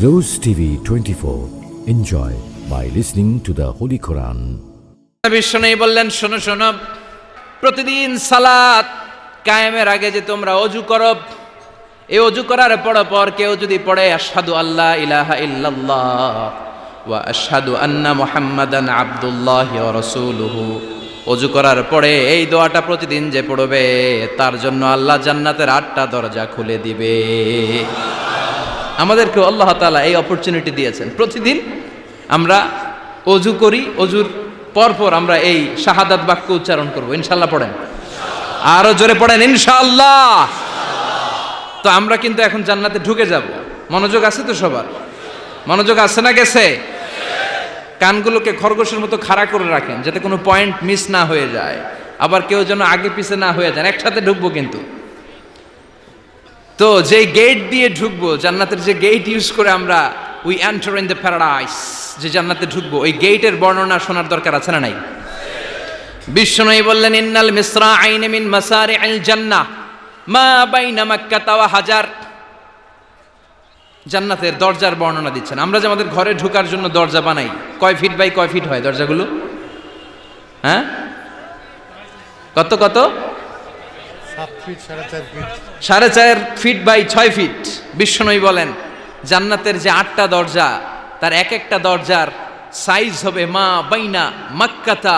Rose TV 24. Enjoy by listening to the Holy Quran. বিশ্বনবী বললেন, শোনো শোনো, প্রতিদিন সালাত কায়েমের আগে যে তোমরা ওযু করো, এই ওযু করার পর কেউ যদি পড়ে আশহাদু আল্লা ইলাহা ইল্লাল্লাহ ওয়া আশহাদু আন্না মুহাম্মাদান আবদুল্লাহি ওয়া রাসূলুহু, ওযু করার পরে এই দোয়াটা প্রতিদিন যে পড়বে তার জন্য আল্লাহ জান্নাতের 8টা দরজা খুলে দিবে। আমাদেরকে আল্লাহ তাআলা এই অপরচুনিটি দিয়েছেন, প্রতিদিন আমরা ওযু করি, ওযুর পরপর আমরা এই শাহাদাত বাক্য উচ্চারণ করবো। ইনশাআল্লাহ পড়েন, আরো জোরে পড়েন ইনশাআল্লাহ। তো আমরা কিন্তু এখন জান্নাতে ঢুকে যাব। মনোযোগ আছে তো সবার? মনোযোগ আছে না গেছে? কানগুলোকে খরগোশের মতো খাড়া করে রাখেন যাতে কোনো পয়েন্ট মিস না হয়ে যায়, আবার কেউ যেন আগে পিছে না হয়ে যায়। একসাথে ঢুকবো কিন্তু। তো যে গেট দিয়ে ঢুকবো, জান্নাতের যে গেট ইউজ করে আমরা we enter in the paradise, যে জান্নাতে ঢুকবো, ওই গেটের বর্ণনা শোনার দরকার আছে না নাই? বিশ্বনবী বললেন, ইন্নাল মিসরাআইন মিন মাসারি'আল জান্নাহ মা বাইনা মাক্কাহ ওয়া হাজার। জান্নাতের দরজার বর্ণনা দিচ্ছেন। আমরা যে আমাদের ঘরে ঢোকার জন্য দরজা বানাই, কয় ফিট বাই কয় ফিট হয় দরজাগুলো? হ্যাঁ, কত কত? 7 feet, 4.5 feet. 4.5 feet by 6 feet. বিশ্বনবী বলেন, জান্নাতের যে 8টা দরজা, তার এক একটা দরজার সাইজ হবে মা বাইনা মাক্কাতা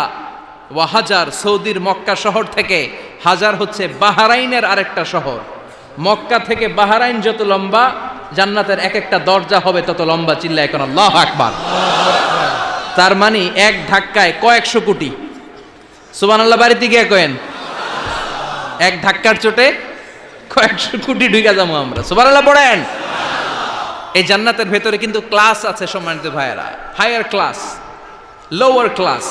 ওয়া হাজার। সৌদির মক্কা শহর থেকে হাজার হচ্ছে বাহরাইনের আরেকটা শহর। মক্কা থেকে বাহরাইন যত লম্বা, জান্নাতের এক একটা দরজা হবে তত লম্বা। চিল্লায় এখন আল্লাহু আকবার। তার মানে এক ধাক্কায় কয়েকশো কোটি। সুবহানাল্লাহ বাড়িতে গিয়ে কয়েন, এক ধাক্কার চোটে কয়েকশো কোটি ঢুকে যাবো আমরা। সুবহানাল্লাহ পড়েন। এই জান্নাতের ভেতরে কিন্তু ক্লাস আছে সম্মানিত ভাইয়েরা। Higher class, lower class,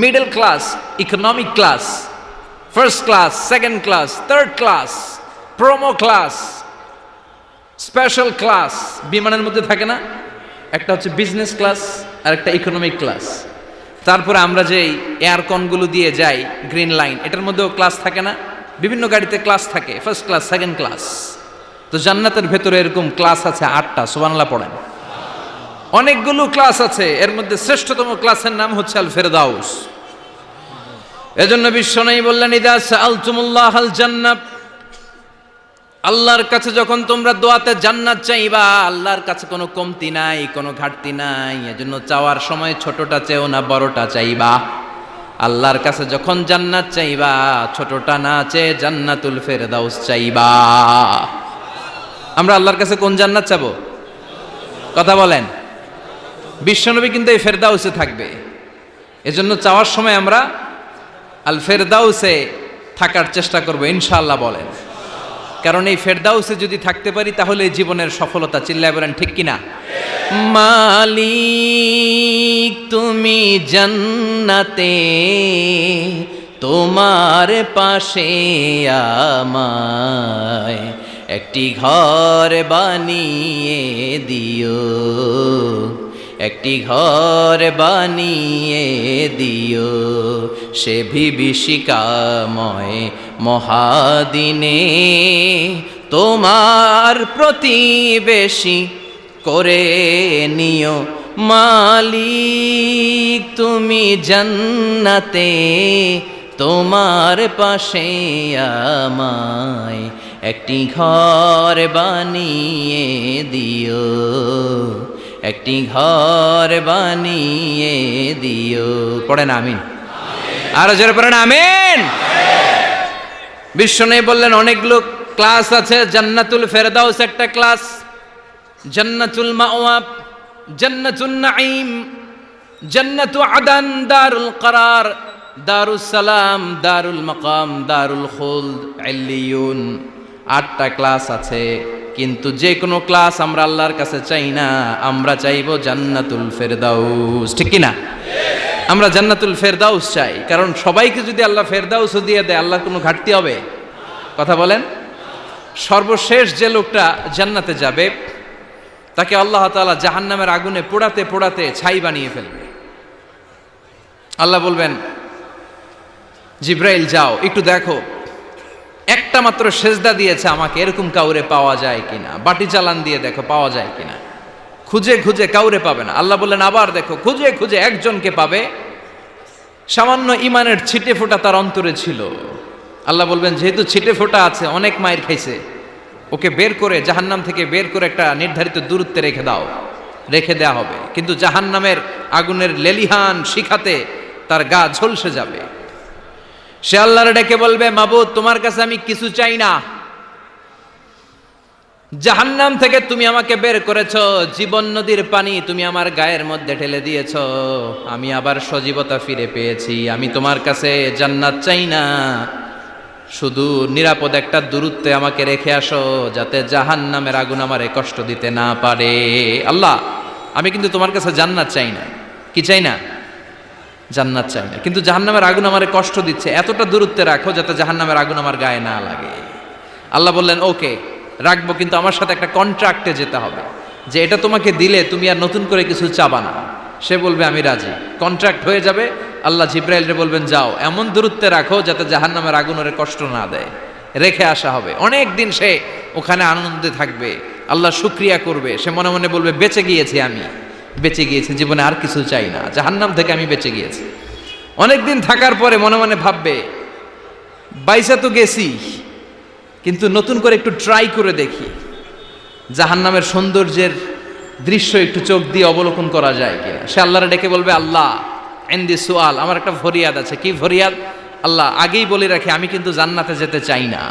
middle class, economic class, first class, second class, third class, promo class, special class. বিমানের মধ্যে থাকে না, একটা হচ্ছে বিজনেস ক্লাস আর একটা ইকোনমিক ক্লাস। তারপরে আমরা যে এয়ারকনগুলো দিয়ে যাই, গ্রিন লাইন, এটার মধ্যেও ক্লাস থাকে না? বিভিন্ন গাড়িতে ক্লাস থাকে, ফার্স্ট ক্লাস, সেকেন্ড ক্লাস। তো জান্নাতের ভেতরে এরকম ক্লাস আছে 8টা। সুবহানাল্লাহ পড়েন। অনেকগুলো ক্লাস আছে, এর মধ্যে শ্রেষ্ঠতম ক্লাসের নাম হচ্ছে আল ফেরদাউস। এজন্য বিশ্বনবী বললেন, ইদা সাআলতুমুল্লাহাল জান্নাহ, আল্লাহর কাছে যখন তোমরা দোয়াতে জান্নাত চাইবা, আল্লাহর কাছে কোনো কমতি নাই, কোনো ঘাটতি নাই। এজন্য চাওয়ার সময় ছোটটা চেও না, বড়টা চাইবা। আল্লাহর কাছে যখন জান্নাত চাইবা, ছোটটা না চেয়ে জান্নাতুল ফেরদাউস চাইবা। আমরা আল্লাহর কাছে কোন জান্নাত চাবো? কথা বলেন। বিশ্বনবী কিন্তু এই ফেরদাউসে থাকবে, এজন্য চাওয়ার সময় আমরা আল ফেরদাউসে থাকার চেষ্টা করব ইনশাআল্লাহ বলেন। কারণ এই ফেরদাউসে যদি থাকতে পারি তাহলে জীবনের সফলতা। চিল্লায় বলেন ঠিক কিনা? মালিক তুমি জান্নাতে, তোমার পাশে আমায় একটি ঘর বানিয়ে দিও, একটি ঘর বানিয়ে দিও, সে বিভীষিকাময় মহাদিনে তোমার প্রতিবেশী করে নিও। মালিক তুমি জান্নাতে, তোমার পাশে আমায় একটি ঘর বানিয়ে দিও, একটি ঘর বানিয়ে দিও। পড়েন আমিন। আরো জোরে পড়েন আমিন। বিশ্বনবী বললেন, অনেকগুলো ক্লাস আছে। জান্নাতুল ফেরদাউস একটা ক্লাস, জান্নাতুল মাওয়া, জান্নাতুন নাঈম, জান্নাতু আদান, দারুল করার, দারুস সালাম, দারুল মাকাম, দারুল খুলদ, ইল্লিয়ুন। 8টা ক্লাস আছে, কিন্তু যে কোনো ক্লাস আমরা আল্লাহর কাছে চাই না, আমরা চাইবো জান্নাতুল ফেরদাউস। ঠিক কিনা? আমরা জান্নাতুল ফেরদাউস চাই, কারণ সবাইকে যদি আল্লাহ ফেরদাউসও দিয়ে দেয়, আল্লাহর কোনো ঘাটতি হবে? কথা বলেন। সর্বশেষ যে লোকটা জান্নাতে যাবে, তাকে আল্লাহ তাআলা জাহান্নামের আগুনে পোড়াতে পোড়াতে ছাই বানিয়ে ফেলবে। আল্লাহ বলবেন, জিব্রাইল যাও একটু দেখো একটা মাত্র সেজদা দিয়েছে আমাকে, এরকম কাউরে পাওয়া যায় কিনা, বাটি চালান দিয়ে দেখো পাওয়া যায় কিনা। খুঁজে খুঁজে কাউরে পাবে না। আল্লাহ বললেন আবার দেখো, খুঁজে খুঁজে একজনকে পাবে, সামান্য ইমানের ছিটে ফোঁটা তার অন্তরে ছিল। আল্লাহ বলবেন যেহেতু ছিটে ফোঁটা আছে, অনেক মায়ের খাইছে, ওকে বের করে জাহান্নাম থেকে বের করে একটা নির্ধারিত দূরত্বে রেখে দাও, রেখে দেয়া হবে। কিন্তু জাহান্নামের আগুনের লেলিহান শিখাতে তার গা ঝলসে যাবে। সে আল্লাহর ডেকে বলবে, মাবুদ তোমার কাছে আমি কিছু চাই না, জাহান্নাম থেকে তুমি আমাকে বের করেছো, জীবন নদীর পানি তুমি আমার গায়ের মধ্যে ঢেলে দিয়েছো, আমি আবার সজীবতা ফিরে পেয়েছি। আমি তোমার কাছে জান্নাত চাই না, শুধু নিরাপদ একটা দূরত্বে আমাকে রেখে আসো, যাতে জাহান্নামের আগুন আমারে কষ্ট দিতে না পারে। আল্লাহ আমি কিন্তু তোমার কাছে জান্নাত চাই না। কি চাই না? জান্নাত চাই না, কিন্তু জাহান্নামের আগুন আমারে কষ্ট দিচ্ছে, এতটা দূরত্বে রাখো যাতে জাহান্নামের আগুন আমার গায়ে না লাগে। আল্লাহ বললেন ওকে রাখবো, কিন্তু আমার সাথে একটা কন্ট্রাক্টে যেতে হবে, যে এটা তোমাকে দিলে তুমি আর নতুন করে কিছু চাবা না। সে বলবে আমি রাজি, কন্ট্রাক্ট হয়ে যাবে। আল্লাহ জিব্রাইলকে বলবেন যাও এমন দূরত্বে রাখো যাতে জাহান্নামের আগুন ওরে কষ্ট না দেয়, রেখে আসা হবে। অনেক দিন সে ওখানে আনন্দে থাকবে, আল্লাহ শুকরিয়া করবে। সে মনে মনে বলবে বেঁচে গিয়েছি, আমি বেঁচে গিয়েছি, জীবনে আর কিছু চাই না, জাহান্নাম থেকে আমি বেঁচে গিয়েছি। অনেকদিন থাকার পরে মনে মনে ভাববে বাইসা তো গেছি, কিন্তু নতুন করে একটু ট্রাই করে দেখি, জাহান্নামের সৌন্দর্যের দৃশ্য একটু চোখ দিয়ে অবলোকন করা যায় কিনা। সে আল্লাহরে ডেকে বলবে আল্লাহ ইনদি সুআল, আমার একটা ফরিয়াদ আছে। কি ফরিয়াদ? আল্লাহ আগেই বলে রাখি আমি কিন্তু জান্নাতে যেতে চাই না।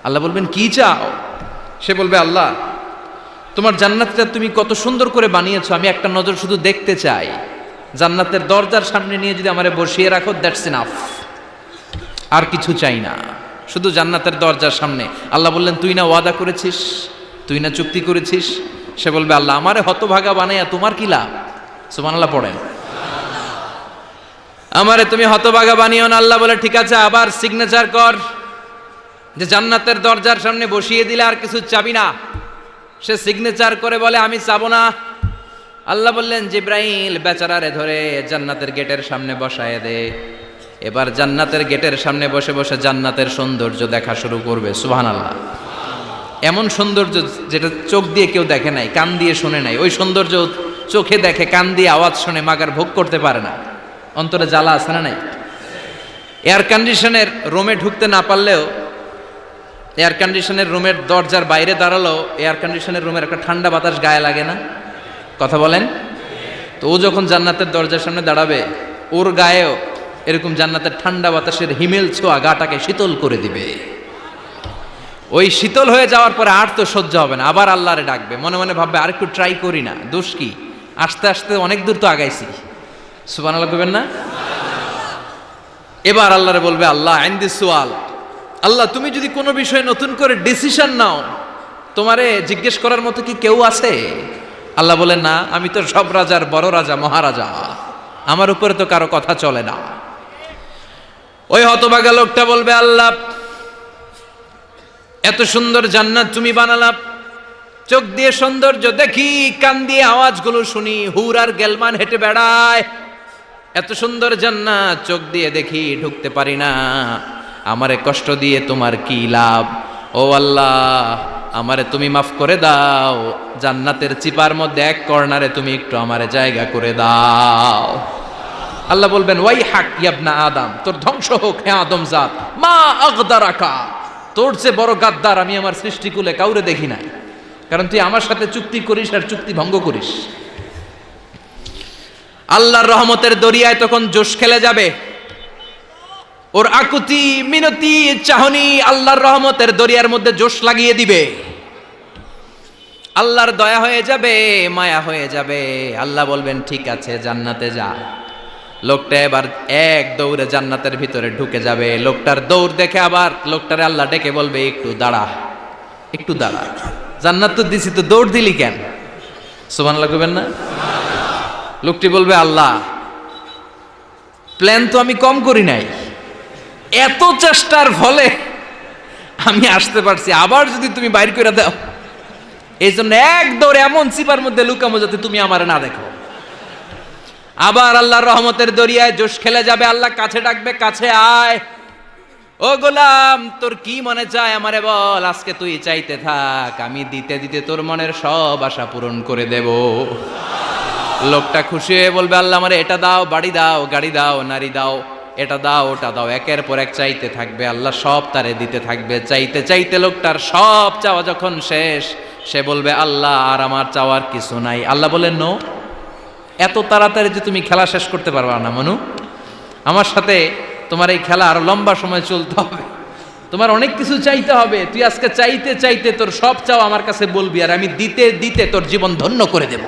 আল্লাহ বলবেন কি চাও? সে বলবে আল্লাহ তোমার জান্নাতটা তুমি কত সুন্দর করে বানিয়েছো, আমি একটা নজর শুধু দেখতে চাই। জান্নাতের দরজার সামনে নিয়ে যদি আমারে বসিয়ে রাখো, দ্যাটস ইনাফ, আর কিছু চাই না, শুধু জান্নাতের দরজার সামনে। আল্লাহ বললেন তুই না ওয়াদা করেছিস, তুই না চুক্তি করেছিস। সে বলবে আল্লাহ আমারে হতভাগা বানাইয়া তোমার কি লাভ? সুবহানাল্লাহ পড়েন। আমারে তুমি হতভাগা বানিও না। আল্লাহ বলে ঠিক আছে, আবার সিগনেচার কর যে জান্নাতের দরজার সামনে বসিয়ে দিলে আর কিছু চাবি না। সে সিগনেচার করে বলে আমি চাবো না। আল্লাহ বললেন জিব্রাইল বেচারারে ধরে জান্নাতের গেটের সামনে বসায় দে। এবার জান্নাতের গেটের সামনে বসে বসে জান্নাতের সৌন্দর্য দেখা শুরু করবে। সুবহানাল্লাহ। এমন সৌন্দর্য যেটা চোখ দিয়ে কেউ দেখে নাই, কান দিয়ে শুনে নাই, ওই সৌন্দর্য চোখে দেখে, কান দিয়ে আওয়াজ শুনে মাগার ভোগ করতে পারে না। অন্তরে জ্বালা আছে না নাই? এয়ার কন্ডিশনের রুমে ঢুকতে না পারলেও, এয়ার কন্ডিশনের রুমের দরজার বাইরে দাঁড়ালো, এয়ার কন্ডিশনের রুমের একটা ঠান্ডা বাতাস গায়ে লাগে না? কথা বলেন তো। ও যখন জান্নাতের দরজার সামনে দাঁড়াবে, ওর গায়েও এরকম জান্নাতের ঠান্ডা বাতাসের হিমেল ছোঁয়া গাটাকে শীতল করে দিবে। ওই শীতল হয়ে যাওয়ার পরে আর তো সহ্য হবে না, আবার আল্লাহরে ডাকবে, মনে মনে ভাববে আর একটু ট্রাই করি না, দোষ কি, আস্তে আস্তে অনেক দূর তো আগাইছি। সুবহানাল্লাহ কইবেন না? এবার আল্লাহরে বলবে আল্লাহ ইনদি সুআল, আল্লাহ তুমি যদি কোনো বিষয়ে নতুন করে ডিসিশন নাও, তোমারে জিজ্ঞেস করার মতো কি কেউ আছে? আল্লাহ বলেন না, আমি তো সব রাজার বড় রাজা, মহারাজা, আমার উপরে তো কারো কথা চলে না। ওই হতভাগা লোকটা বলবে আল্লাহ এত সুন্দর জান্নাত তুমি বানালা, চোখ দিয়ে সৌন্দর্য দেখি, কান দিয়ে আওয়াজগুলো শুনি, হুর আর গেলমান হেঁটে বেড়ায়, এত সুন্দর জান্নাত চোখ দিয়ে দেখি, ঢুকতে পারি না, আমারে কষ্ট দিয়ে তোমার কি লাভ? ও আল্লাহ আমারে তুমি মাফ করে দাও, জান্নাতের চিপার মধ্যে এক কর্নারে তুমি একটু আমারে জায়গা করে দাও। আল্লাহ বলবেন ওয়াই হাক ইয়াবনা আদম, তোর ধ্বংস হোক হে আদম জাত, মা আগদারাকা, তোর যে বড় গাদ্দার আমি আমার সৃষ্টিকুলে কাউরে দেখি নাই, কারণ তুই আমার সাথে চুক্তি করিস আর চুক্তি ভঙ্গ করিস। আল্লাহর রহমতের দরিয়ায় তখন জোশ খেলে যাবে, ওর আকুতি মিনতি চাহনি আল্লাহর রহমতের দরিয়ার মধ্যে জোশ লাগিয়ে দিবে। আল্লাহর দয়া হয়ে যাবে, মায়া হয়ে যাবে। আল্লাহ বলবেন ঠিক আছে জান্নাতে যা। লোকটা এবার এক দৌড়ে জান্নাতের ভিতরে ঢুকে যাবে। লোকটার দৌড় দেখে আবার লোকটারে আল্লাহ ডেকে বলবে একটু দাঁড়া, একটু দাঁড়া, জান্নাত তো দিছি, তো দৌড় দিলি কেন? সুবহানাল্লাহ কইবেন না? লোকটি বলবে আল্লাহ প্ল্যান তো আমি কম করি নাই, এত চেষ্টার ফলে আমি আসতে পারছি, আবার যদি তুমি বাইর করে দাও, এই জন্য এক দৌড়ে এমন চিপার মধ্যে লুকামো যাতে তুমি আমার না দেখো। আবার আল্লাহর রহমতের দরিয়ায় জোশ খেলে যাবে। আল্লাহ কাছে ডাকবে, কাছে আয়। ও ও গোলাম, তোর কি মনে চায় আমারে বল, আজকে তুই চাইতে থাক, আমি দিতে দিতে তোর মনের সব আশা পূরণ করে দেব। লোকটা খুশি হয়ে বলবে, আল্লাহ আমারে এটা দাও, বাড়ি দাও, গাড়ি দাও, নারী দাও, এটা দাও, ওটা দাও, একের পর এক চাইতে থাকবে, আল্লাহ সব তারে দিতে থাকবে। চাইতে চাইতে লোকটার সব চাওয়া যখন শেষ, সে বলবে, আল্লাহ আর আমার চাওয়ার কিছু নাই। আল্লাহ বলেন, নো, এত তাড়াতাড়ি যে তুমি খেলা শেষ করতে পারবা না মনু, আমার সাথে তোমার এই খেলা আরো লম্বা সময় চলতে হবে, তোমার অনেক কিছু চাইতে হবে। তুই আজকে চাইতে চাইতে তোর সব চাওয়া আমার কাছে বলবি, আর আমি দিতে দিতে তোর জীবন ধন্য করে দেব।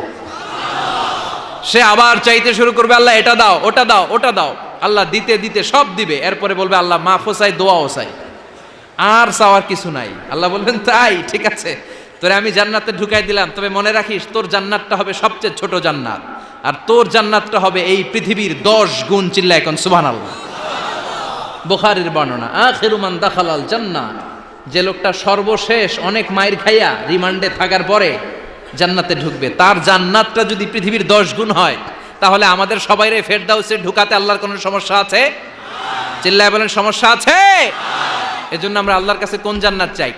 সে আবার চাইতে শুরু করবে, আল্লাহ এটা দাও, ওটা দাও, ওটা দাও। আল্লাহ দিতে দিতে সব দিবে। এরপরে বলবে, আল্লাহ মাফও চাই, দোয়াও চাই, আর চাওয়ার কিছু নাই। আল্লাহ বলবেন, তাই ঠিক আছে, তোরে আমি জান্নাতে ঢুকাই দিলাম, তবে মনে রাখিস তোর জান্নাতটা হবে সবচেয়ে ছোট জান্নাত, আর তোর জান্নাতটা হবে এই পৃথিবীর 10 গুণ। চিল্লায় এখন সুবহানাল্লাহ। বুখারীর বর্ণনা, আখিরু মান দাখালাল জান্নাহ, যে লোকটা সর্বশেষ অনেক মাইর খাইয়া রিমান্ডে থাকার পরে জান্নাতে ঢুকবে, তার জান্নাতটা যদি পৃথিবীর 10 গুণ হয়, তাহলে আমাদের সবাইরে ফেরদাউসে ঢুকাতে আল্লাহর কোনো সমস্যা আছে? চিল্লায় বলেন, সমস্যা আছে? এজন্য আমরা আল্লাহর কাছে কোন জান্নাত চাই?